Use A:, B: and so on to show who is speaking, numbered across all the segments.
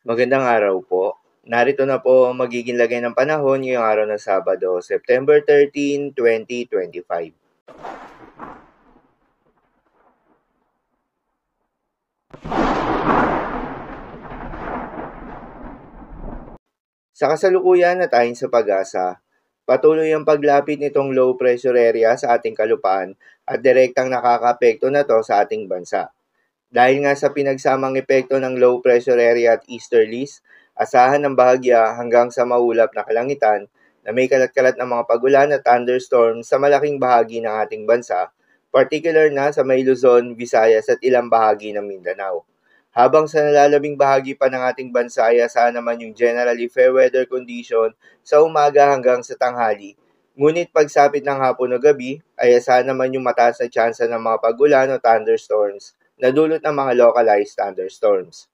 A: Magandang araw po. Narito na po ang magiging lagay ng panahon ngayong araw ng Sabado, September 13, 2025. Sa kasalukuyan at ayon sa pag-asa, patuloy ang paglapit nitong low pressure area sa ating kalupaan at direktang nakakaapekto na to sa ating bansa. Dahil nga sa pinagsamang epekto ng low pressure area at easterlies, asahan ng bahagya hanggang sa maulap na kalangitan na may kalat-kalat ng mga pagulan at thunderstorm sa malaking bahagi ng ating bansa, particular na sa may Luzon, Visayas at ilang bahagi ng Mindanao. Habang sa nalalabing bahagi pa ng ating bansa ay asahan naman yung generally fair weather condition sa umaga hanggang sa tanghali. Ngunit pagsapit ng hapon o gabi ay asahan naman yung mataas na tsansa ng mga pagulan o thunderstorms na dulot ng mga localized thunderstorms.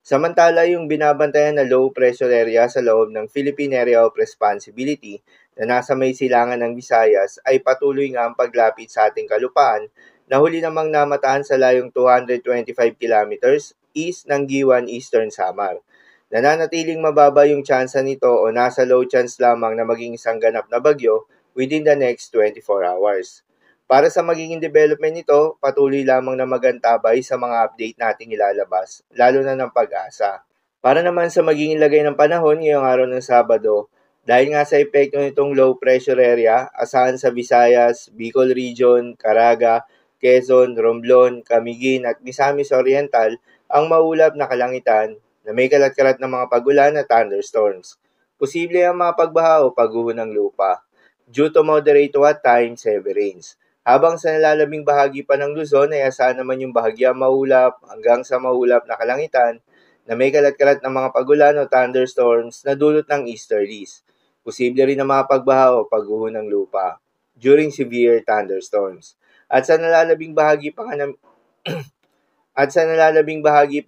A: Samantala, yung binabantayan na low pressure area sa loob ng Philippine Area of Responsibility na nasa may silangan ng Visayas ay patuloy nga ang paglapit sa ating kalupaan na huli namang namataan sa layong 225 kilometers east ng Giwan Eastern Samar. Nananatiling mababa yung tsansa nito o nasa low chance lamang na maging isang ganap na bagyo within the next 24 hours. Para sa magiging development nito, patuloy lamang na magantabay sa mga update nating ilalabas, lalo na ng pag-asa. Para naman sa magiging lagay ng panahon ngayong araw ng Sabado, dahil nga sa epekto nitong low pressure area, asahan sa Visayas, Bicol Region, Caraga, Quezon, Romblon, Camiguin at Misamis Oriental ang maulap na kalangitan na may kalat-kalat ng mga pagulan at thunderstorms. Posible ang mga pagbaha o pagguho ng lupa due to moderate to at times heavy rains. Habang sa nalalabing bahagi pa ng Luzon ay asahan naman yung bahagyang maulap hanggang sa maulap na kalangitan na may kalat-kalat ng mga pagulan o thunderstorms na dulot ng easterlies. Posible rin na mga pagbaha o pagguho ng lupa during severe thunderstorms. At sa nalalabing bahagi pa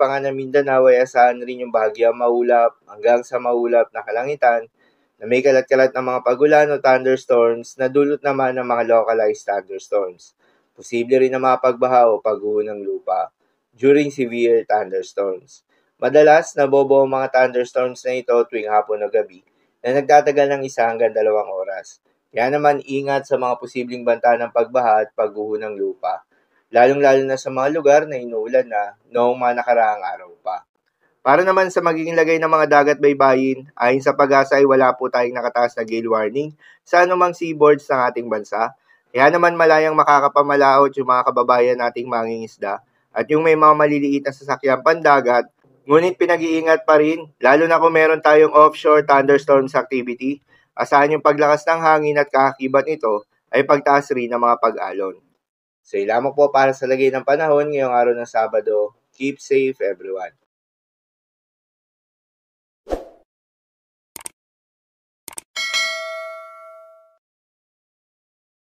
A: nga ng Mindanao ay asahan rin yung bahagyang maulap hanggang sa maulap na kalangitan na may kalat-kalat ng mga pagulan o thunderstorms na dulot naman ng mga localized thunderstorms. Posible rin na mga pagbaha o pagguho ng lupa during severe thunderstorms. Madalas, nabobo ang mga thunderstorms na ito tuwing hapon o gabi na nagtatagal ng 1 hanggang 2 oras. Kaya naman ingat sa mga posibleng banta ng pagbaha at pagguho ng lupa, lalong-lalo na sa mga lugar na inuulan na noong mga nakaraang araw pa. Para naman sa magiging lagay ng mga dagat baybayin, ayon sa pag-asa ay wala po tayong nakataas na gale warning sa anumang seaboards ng ating bansa. Kaya naman malayang makakapamalaot yung mga kababayan nating mangingisda at yung may mga maliliit na sasakyang pandagat, ngunit pinag-iingat pa rin, lalo na kung meron tayong offshore thunderstorms activity, asahan yung paglakas ng hangin at kakakibat nito ay pagtaas rin ng mga pag-alon. So, lamang po para sa lagay ng panahon ngayong araw ng Sabado. Keep safe everyone.